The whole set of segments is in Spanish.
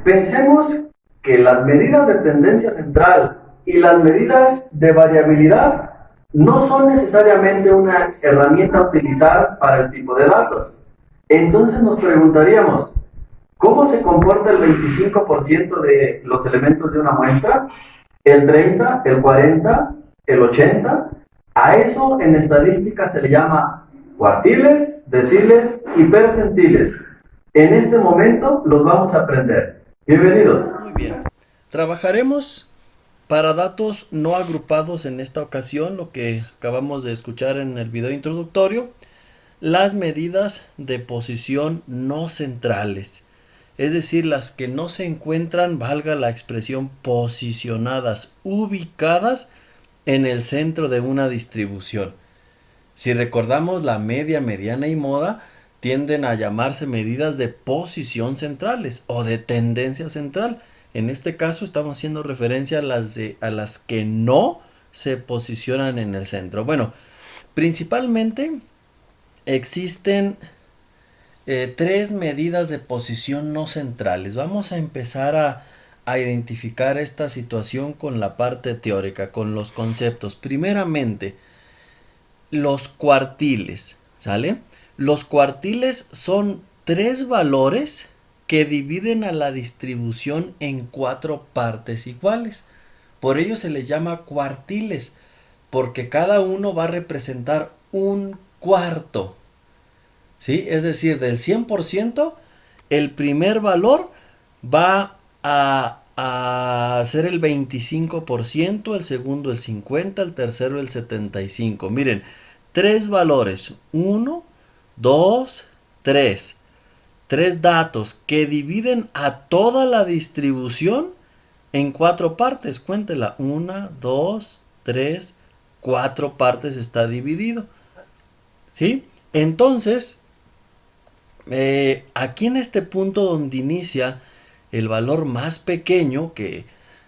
Pensemos que las medidas de tendencia central y las medidas de variabilidad no son necesariamente una herramienta a utilizar para el tipo de datos. Entonces nos preguntaríamos, ¿cómo se comporta el 25% de los elementos de una muestra? ¿El 30, el 40, el 80? A eso en estadística se le llama cuartiles, deciles y percentiles. En este momento los vamos a aprender. Bienvenidos. Muy bien. Trabajaremos para datos no agrupados en esta ocasión, lo que acabamos de escuchar en el video introductorio, las medidas de posición no centrales, es decir, las que no se encuentran, valga la expresión, posicionadas, ubicadas en el centro de una distribución. Si recordamos, la media, mediana y moda tienden a llamarse medidas de posición centrales o de tendencia central. En este caso estamos haciendo referencia a las que no se posicionan en el centro. Bueno, principalmente existen tres medidas de posición no centrales. Vamos a empezar a identificar esta situación con la parte teórica, con los conceptos. Primeramente, los cuartiles, ¿sale? Los cuartiles son tres valores que dividen a la distribución en cuatro partes iguales. Por ello se les llama cuartiles, porque cada uno va a representar un cuarto, ¿sí? Es decir, del 100%, el primer valor va a ser el 25%, el segundo el 50%, el tercero el 75%. Miren, tres valores, 1, 2, 3. Tres datos que dividen a toda la distribución en cuatro partes. Cuéntela, 1, 2, 3, 4 partes está dividido. ¿Sí? Entonces, aquí en este punto donde inicia el valor más pequeño, que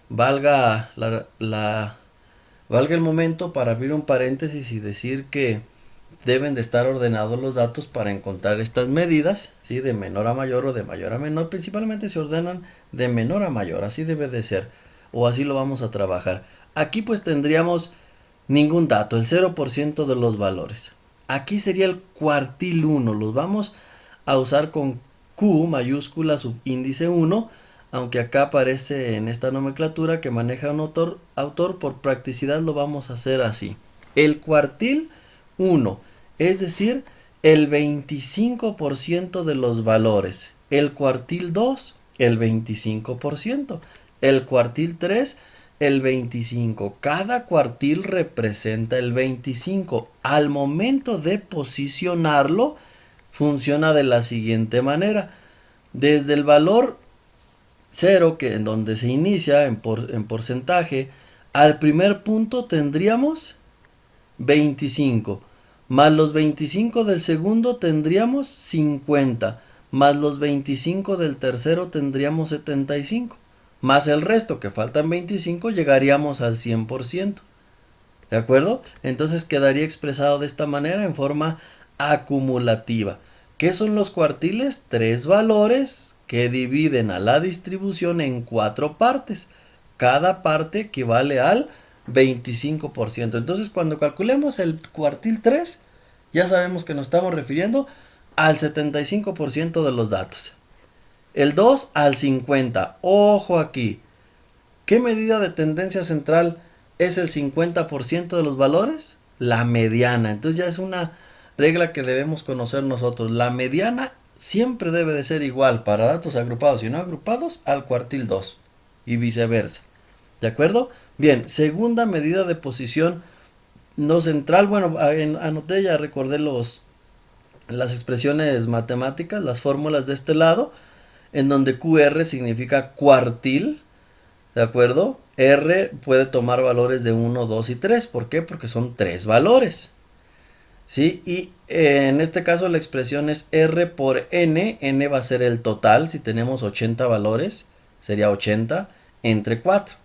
valga valga el momento para abrir un paréntesis y decir que deben de estar ordenados los datos para encontrar estas medidas, ¿sí? De menor a mayor o de mayor a menor. Principalmente se ordenan de menor a mayor, así debe de ser, o así lo vamos a trabajar. Aquí pues tendríamos ningún dato, el 0% de los valores. Aquí sería el cuartil 1, los vamos a usar con Q mayúscula subíndice 1, aunque acá aparece en esta nomenclatura que maneja un autor, por practicidad lo vamos a hacer así. El cuartil 1, es decir, el 25% de los valores. El cuartil 2, el 25%. El cuartil 3, el 25%. Cada cuartil representa el 25%. Al momento de posicionarlo, funciona de la siguiente manera. Desde el valor 0, que en donde se inicia en porcentaje, al primer punto tendríamos 25, más los 25 del segundo tendríamos 50, más los 25 del tercero tendríamos 75, más el resto que faltan 25 llegaríamos al 100%. ¿De acuerdo? Entonces quedaría expresado de esta manera en forma acumulativa. ¿Qué son los cuartiles? Tres valores que dividen a la distribución en cuatro partes. Cada parte equivale al 25%. Entonces cuando calculemos el cuartil 3, ya sabemos que nos estamos refiriendo al 75% de los datos. El 2 al 50%. Ojo aquí. ¿Qué medida de tendencia central es el 50% de los valores? La mediana. Entonces ya es una regla que debemos conocer nosotros. La mediana siempre debe de ser igual para datos agrupados y no agrupados al cuartil 2 y viceversa. ¿De acuerdo? Bien, segunda medida de posición no central. Bueno, anoté, ya recordé las expresiones matemáticas, las fórmulas de este lado, en donde QR significa cuartil. ¿De acuerdo? R puede tomar valores de 1, 2 y 3. ¿Por qué? Porque son tres valores. ¿Sí? Y en este caso la expresión es R por N. N va a ser el total. Si tenemos 80 valores, sería 80 entre 4.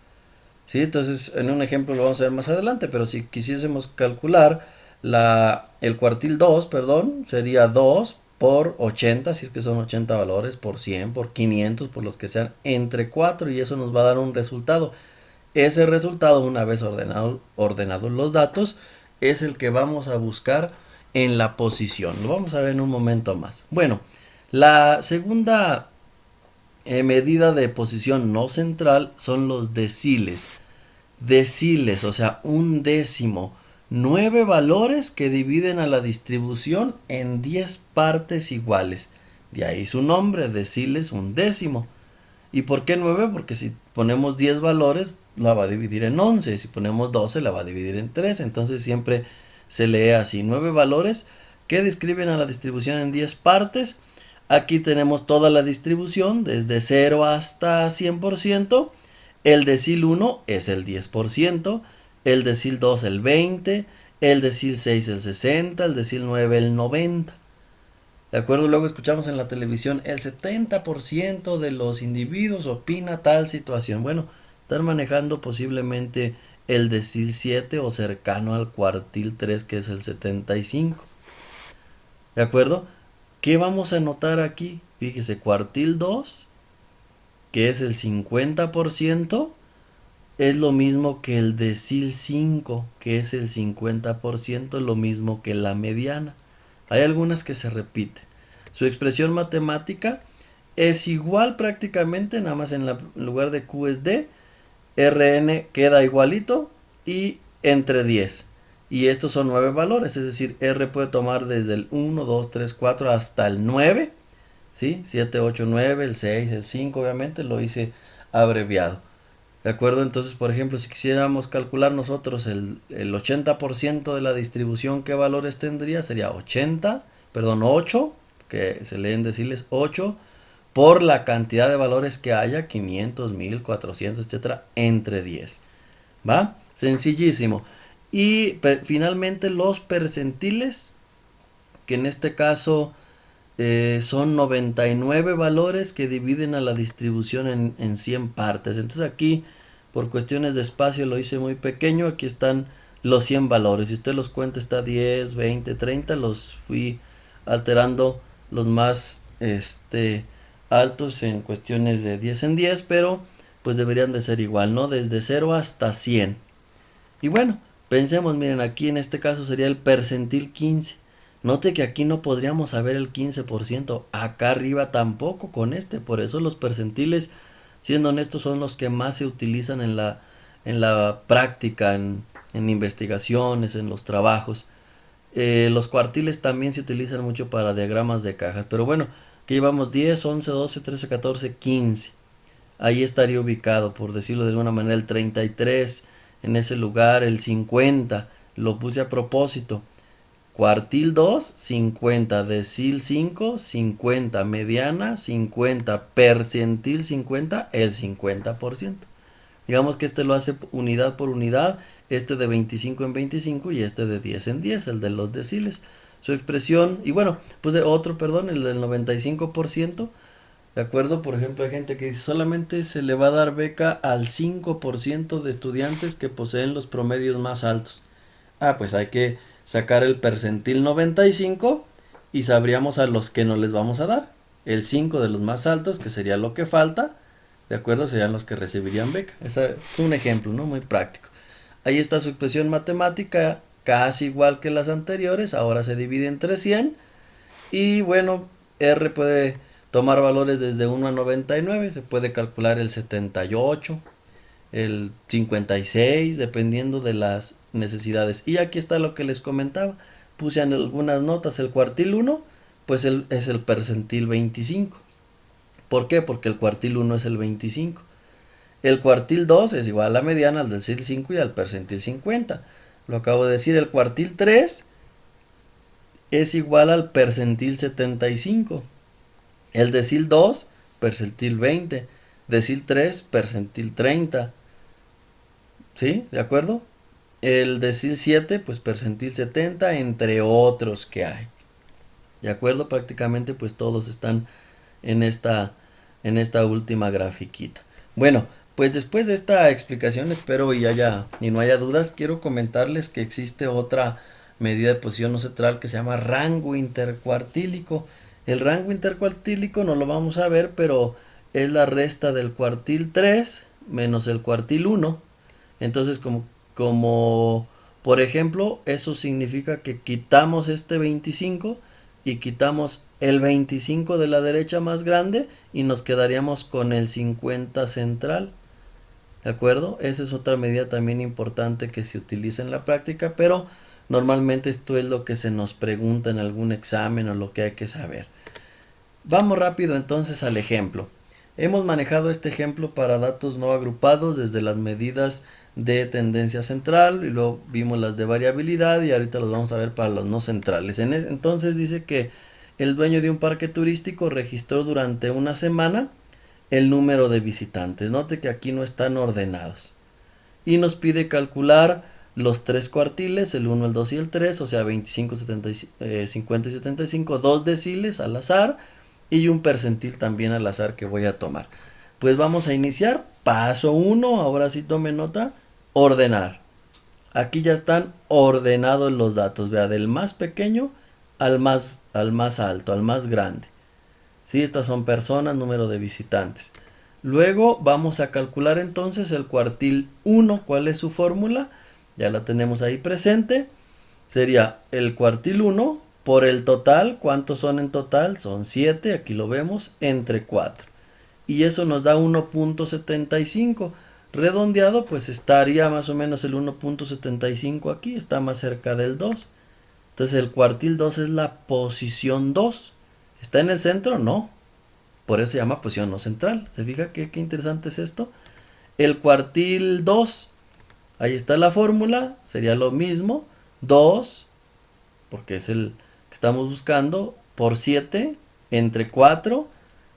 ¿Sí? Entonces, en un ejemplo lo vamos a ver más adelante, pero si quisiésemos calcular el cuartil 2, perdón, sería 2 por 80, si es que son 80 valores, por 100, por 500, por los que sean, entre 4 y eso nos va a dar un resultado. Ese resultado, una vez ordenados los datos, es el que vamos a buscar en la posición. Lo vamos a ver en un momento más. Bueno, la segunda medida de posición no central son los deciles. Deciles, o sea, un décimo. 9 valores que dividen a la distribución en 10 partes iguales. De ahí su nombre, deciles, un décimo. ¿Y por qué 9? Porque si ponemos 10 valores, la va a dividir en 11. Si ponemos 12, la va a dividir en 3. Entonces siempre se lee así. 9 valores que describen a la distribución en 10 partes. Aquí tenemos toda la distribución, desde 0 hasta 100%. El decil 1 es el 10%. El decil 2 el 20%. El decil 6 el 60%. El decil 9 el 90%. ¿De acuerdo? Luego escuchamos en la televisión, el 70% de los individuos opina tal situación. Bueno, están manejando posiblemente el decil 7 o cercano al cuartil 3, que es el 75. ¿De acuerdo? ¿Qué vamos a notar aquí? Fíjese, cuartil 2, que es el 50%, es lo mismo que el decil 5, que es el 50%, lo mismo que la mediana. Hay algunas que se repiten. Su expresión matemática es igual prácticamente, nada más en lugar de Q es D, Rn queda igualito y entre 10. Y estos son 9 valores, es decir, R puede tomar desde el 1, 2, 3, 4 hasta el 9, ¿sí? 7, 8, 9, el 6, el 5, obviamente lo hice abreviado. ¿De acuerdo? Entonces, por ejemplo, si quisiéramos calcular nosotros el 80% de la distribución, ¿qué valores tendría? Sería 8, que se leen deciles 8, por la cantidad de valores que haya, 500, 1000, 400, etcétera, entre 10. ¿Va? Sencillísimo. Y finalmente los percentiles, que en este caso son 99 valores que dividen a la distribución en 100 partes. Entonces aquí, por cuestiones de espacio, lo hice muy pequeño. Aquí están los 100 valores. Si usted los cuenta, está 10, 20, 30. Los fui alterando los más altos en cuestiones de 10 en 10, pero pues deberían de ser igual, ¿no? Desde 0 hasta 100. Y bueno, pensemos, miren, aquí en este caso sería el percentil 15. Note que aquí no podríamos saber el 15%, acá arriba tampoco con por eso los percentiles, siendo honestos, son los que más se utilizan en la práctica, en investigaciones, en los trabajos. Los cuartiles también se utilizan mucho para diagramas de cajas, pero bueno, aquí llevamos 10, 11, 12, 13, 14, 15. Ahí estaría ubicado, por decirlo de alguna manera, el 33, en ese lugar, el 50, lo puse a propósito. Cuartil 2, 50, decil 5, 50, mediana 50, percentil 50, el 50%. Digamos que lo hace unidad por unidad, de 25 en 25 y de 10 en 10, el de los deciles. Su expresión, y bueno, pues el del 95%, ¿de acuerdo? Por ejemplo, hay gente que dice solamente se le va a dar beca al 5% de estudiantes que poseen los promedios más altos. Pues hay que sacar el percentil 95 y sabríamos a los que no les vamos a dar. El 5 de los más altos, que sería lo que falta, ¿de acuerdo? Serían los que recibirían beca. Ese es un ejemplo, ¿no? Muy práctico. Ahí está su expresión matemática, casi igual que las anteriores, ahora se divide entre 100. Y bueno, R puede tomar valores desde 1 a 99, se puede calcular el 78, el 56, dependiendo de las necesidades. Y aquí está lo que les comentaba, puse en algunas notas. El cuartil 1 pues es el percentil 25. ¿Por qué? Porque el cuartil 1 es el 25. El cuartil 2 es igual a la mediana, al decil 5 y al percentil 50. Lo acabo de decir. El cuartil 3 es igual al percentil 75. El decil 2, percentil 20. Decil 3, percentil 30. ¿Sí? ¿De acuerdo? El decil 7, pues percentil 70, entre otros que hay. ¿De acuerdo? Prácticamente pues todos están en esta última grafiquita. Bueno, pues después de esta explicación, espero y no haya dudas, quiero comentarles que existe otra medida de posición no central que se llama rango intercuartílico. El rango intercuartílico no lo vamos a ver, pero es la resta del cuartil 3 menos el cuartil 1. Entonces, como por ejemplo, eso significa que quitamos este 25 y quitamos el 25 de la derecha más grande y nos quedaríamos con el 50 central. ¿De acuerdo? Esa es otra medida también importante que se utiliza en la práctica, pero normalmente esto es lo que se nos pregunta en algún examen o lo que hay que saber. Vamos rápido entonces al ejemplo. Hemos manejado este ejemplo para datos no agrupados desde las medidas de tendencia central y luego vimos las de variabilidad y ahorita los vamos a ver para los no centrales. Entonces dice que el dueño de un parque turístico registró durante una semana el número de visitantes. Note que aquí no están ordenados. Y nos pide calcular los tres cuartiles, el 1, el 2 y el 3, o sea 25, 50 y 75, 2 deciles al azar y un percentil también al azar que voy a tomar. Pues vamos a iniciar. Paso 1, ahora sí tome nota, ordenar. Aquí ya están ordenados los datos, vea, del más pequeño al más alto, al más grande. ¿Sí? Estas son personas, número de visitantes. Luego vamos a calcular entonces el cuartil 1. ¿Cuál es su fórmula? Ya la tenemos ahí presente. Sería el cuartil 1 por el total. ¿Cuántos son en total? Son 7, aquí lo vemos, entre 4. Y eso nos da 1.75. Redondeado, pues estaría más o menos el 1.75 aquí, está más cerca del 2. Entonces el cuartil 2 es la posición 2. ¿Está en el centro? No. Por eso se llama posición no central. ¿Se fija qué interesante es esto? El cuartil 2. Ahí está la fórmula. Sería lo mismo. 2, porque es el que estamos buscando, por 7 entre 4.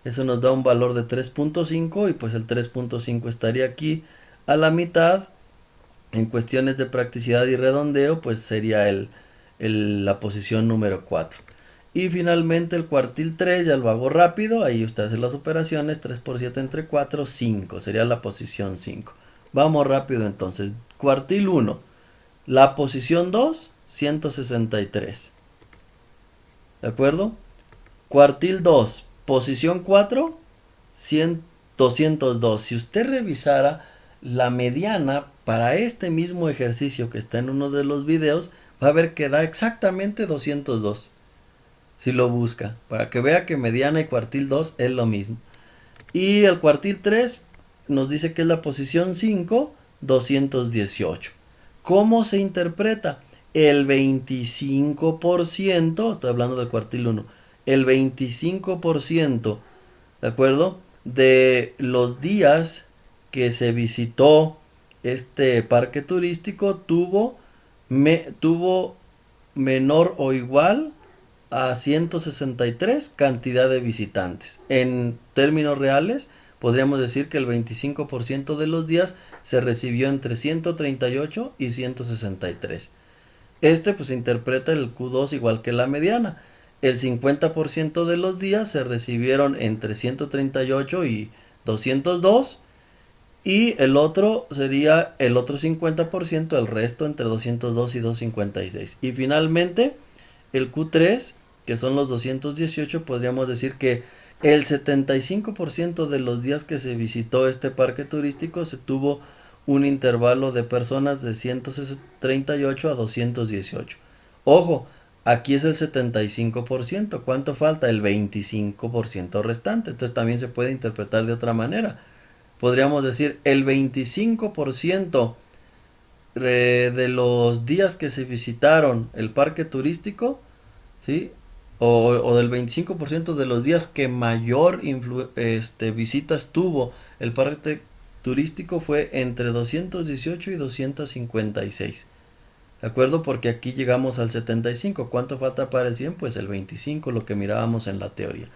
Eso nos da un valor de 3.5 y pues el 3.5 estaría aquí a la mitad. En cuestiones de practicidad y redondeo, pues sería la posición número 4. Y finalmente el cuartil 3, ya lo hago rápido, ahí usted hace las operaciones, 3 por 7 entre 4, 5, sería la posición 5. Vamos rápido entonces, cuartil 1, la posición 2, 163. ¿De acuerdo? Cuartil 2, posición 4, 202. Si usted revisara la mediana para este mismo ejercicio que está en uno de los videos, va a ver que da exactamente 202. Si lo busca, para que vea que mediana y cuartil 2 es lo mismo. Y el cuartil 3 nos dice que es la posición 5, 218. ¿Cómo se interpreta? El 25%, estoy hablando del cuartil 1, el 25%, ¿de acuerdo? De los días que se visitó este parque turístico tuvo menor o igual a 163 cantidad de visitantes. En términos reales, podríamos decir que el 25% de los días se recibió entre 138 y 163. Pues interpreta el Q2 igual que la mediana. El 50% de los días se recibieron entre 138 y 202 y el otro sería el otro 50%, el resto entre 202 y 256. Y finalmente el Q3, que son los 218, podríamos decir que el 75% de los días que se visitó este parque turístico se tuvo un intervalo de personas de 138 a 218. Ojo, aquí es el 75%. ¿Cuánto falta? El 25% restante. Entonces también se puede interpretar de otra manera. Podríamos decir el 25% de los días que se visitaron el parque turístico, ¿sí? O del 25% de los días que mayor visitas tuvo el parque turístico fue entre 218 y 256. ¿De acuerdo? Porque aquí llegamos al 75. ¿Cuánto falta para el 100? Pues el 25, lo que mirábamos en la teoría.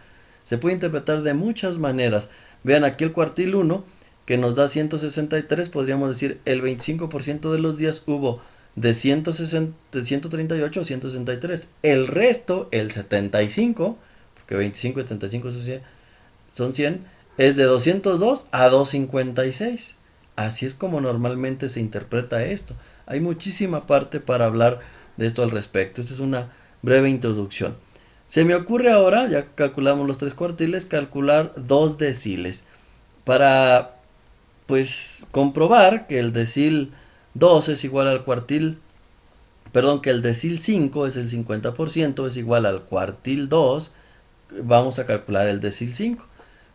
Se puede interpretar de muchas maneras. Vean aquí el cuartil 1, que nos da 163, podríamos decir el 25% de los días hubo de 138 a 163. El resto, el 75, porque 25 y 75 son 100, es de 202 a 256. Así es como normalmente se interpreta esto. Hay muchísima parte para hablar de esto al respecto. Esta es una breve introducción. Se me ocurre ahora, ya calculamos los 3 cuartiles, calcular 2 deciles para pues comprobar que el decil 2 es igual al cuartil, perdón, que el decil 5 es el 50%, es igual al cuartil 2. Vamos a calcular el decil 5.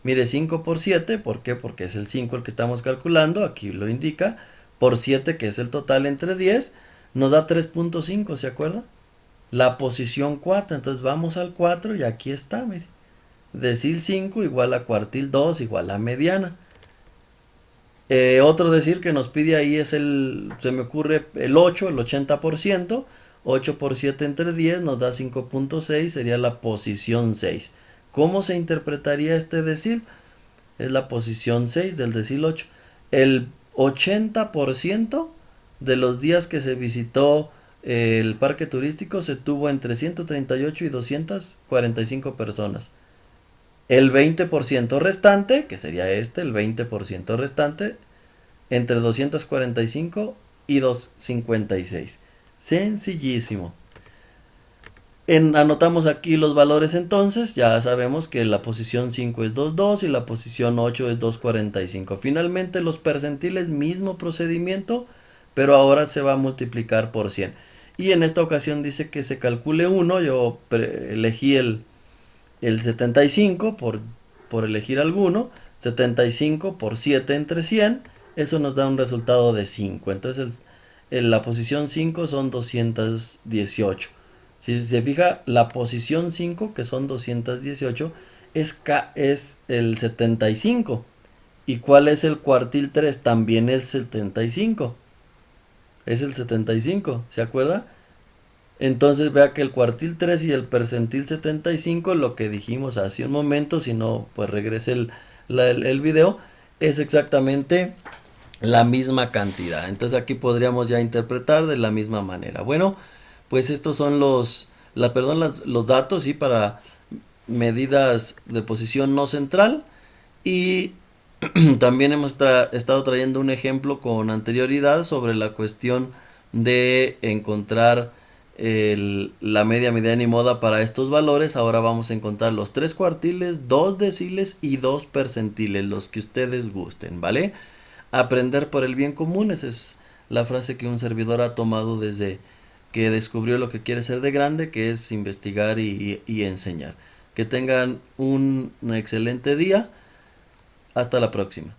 Mire, 5 por 7, ¿por qué? Porque es el 5 el que estamos calculando, aquí lo indica, por 7, que es el total entre 10, nos da 3.5, ¿se acuerda? La posición 4, entonces vamos al 4 y aquí está, mire. Decil 5 igual a cuartil 2 igual a mediana. Otro decir que nos pide ahí es se me ocurre el 8, el 80%. 8 por 7 entre 10 nos da 5.6, sería la posición 6. ¿Cómo se interpretaría este decil? Es la posición 6 del decil 8. El 80% de los días que se visitó el parque turístico se tuvo entre 138 y 245 personas. El 20% restante, que sería el 20% restante, entre 245 y 256. Sencillísimo. Anotamos aquí los valores entonces, ya sabemos que la posición 5 es 2,2 y la posición 8 es 2,45. Finalmente los percentiles, mismo procedimiento, pero ahora se va a multiplicar por 100. Y en esta ocasión dice que se calcule 1, yo elegí el 75 por elegir alguno, 75 por 7 entre 100, eso nos da un resultado de 5. Entonces la posición 5 son 218. Si se fija, la posición 5, que son 218, es el 75. ¿Y cuál es el cuartil 3? También el 75. Es el 75, ¿se acuerda? Entonces vea que el cuartil 3 y el percentil 75, lo que dijimos hace un momento, si no, pues regrese el video, es exactamente la misma cantidad. Entonces aquí podríamos ya interpretar de la misma manera. Bueno, pues estos son los datos, ¿sí? Para medidas de posición no central. Y también hemos estado trayendo un ejemplo con anterioridad sobre la cuestión de encontrar la media, mediana y moda para estos valores. Ahora vamos a encontrar los 3 cuartiles, 2 deciles y 2 percentiles, los que ustedes gusten, ¿vale? Aprender por el bien común, esa es la frase que un servidor ha tomado desde que descubrió lo que quiere ser de grande, que es investigar y enseñar. Que tengan un excelente día. Hasta la próxima.